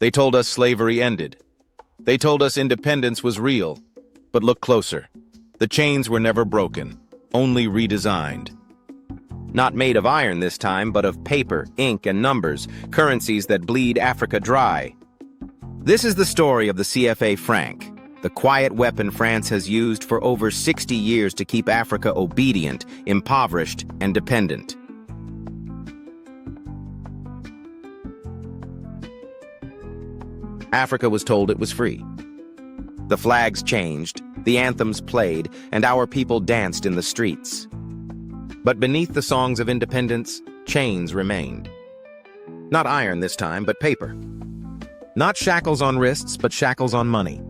They told us slavery ended. They told us independence was real. But look closer. The chains were never broken, only redesigned. Not made of iron this time, but of paper, ink, and numbers, currencies that bleed Africa dry. This is the story of the CFA franc, the quiet weapon France has used for over 60 years to keep Africa obedient, impoverished, and dependent. Africa was told it was free. The flags changed, the anthems played, and our people danced in the streets. But beneath the songs of independence, chains remained. Not iron this time, but paper. Not shackles on wrists, but shackles on money.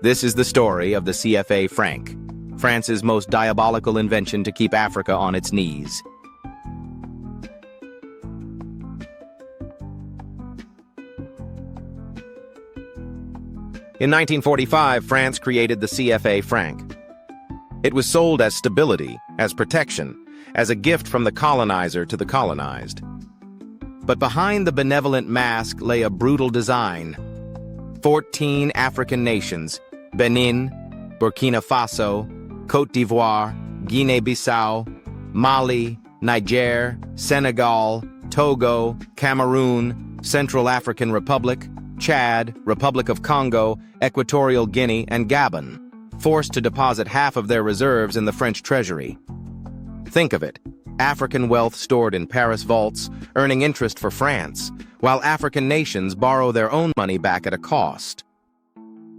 This is the story of the CFA franc, France's most diabolical invention to keep Africa on its knees. In 1945, France created the CFA franc. It was sold as stability, as protection, as a gift from the colonizer to the colonized. But behind the benevolent mask lay a brutal design. 14 African nations, Benin, Burkina Faso, Côte d'Ivoire, Guinea-Bissau, Mali, Niger, Senegal, Togo, Cameroon, Central African Republic, Chad, Republic of Congo, Equatorial Guinea, and Gabon, forced to deposit half of their reserves in the French treasury. Think of it, African wealth stored in Paris vaults, earning interest for France, while African nations borrow their own money back at a cost.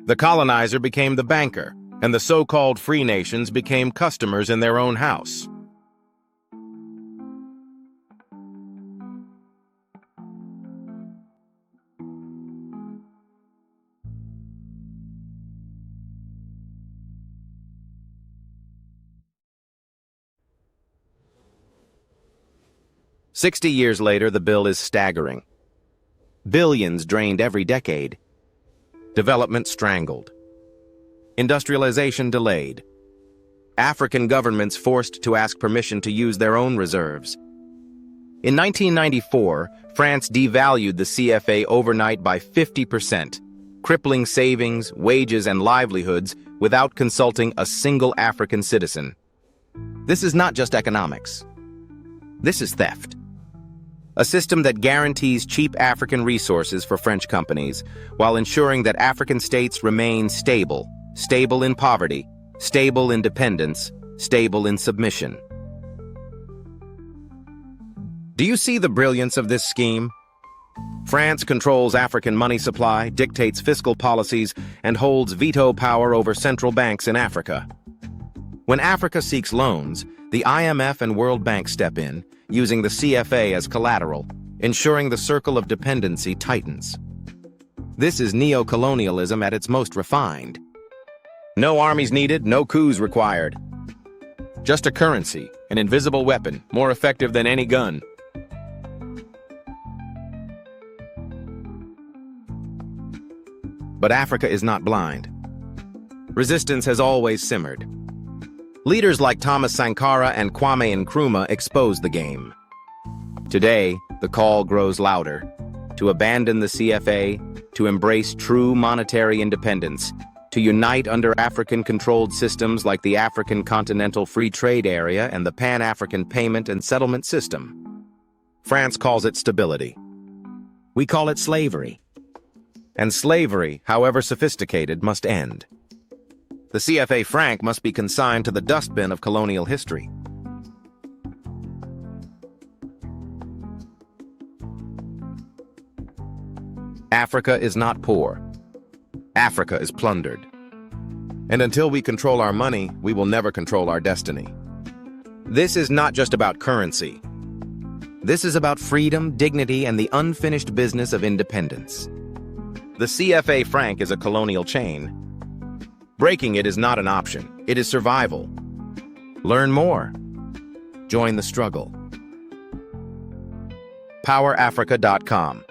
The colonizer became the banker, and the so-called free nations became customers in their own house. "60 years later, the bill is staggering. Billions drained every decade. Development strangled. Industrialization delayed. African governments forced to ask permission to use their own reserves. In 1994, France devalued the CFA overnight by 50%, crippling savings, wages, and livelihoods without consulting a single African citizen. This is not just economics. This is theft. A system that guarantees cheap African resources for French companies, while ensuring that African states remain stable, stable in poverty, stable in dependence, stable in submission. Do you see the brilliance of this scheme? France controls African money supply, dictates fiscal policies, and holds veto power over central banks in Africa. When Africa seeks loans, the IMF and World Bank step in, using the CFA as collateral, ensuring the circle of dependency tightens. This is neo-colonialism at its most refined. No armies needed, no coups required. Just a currency, an invisible weapon, more effective than any gun. But Africa is not blind. Resistance has always simmered. Leaders like Thomas Sankara and Kwame Nkrumah exposed the game. Today, the call grows louder. To abandon the CFA, to embrace true monetary independence, to unite under African-controlled systems like the African Continental Free Trade Area and the Pan-African Payment and Settlement System. France calls it stability. We call it slavery. And slavery, however sophisticated, must end. The CFA franc must be consigned to the dustbin of colonial history. Africa is not poor. Africa is plundered. And until we control our money, we will never control our destiny. This is not just about currency. This is about freedom, dignity, and the unfinished business of independence. The CFA franc is a colonial chain. Breaking it is not an option. It is survival. Learn more. Join the struggle. PowerAfrika.com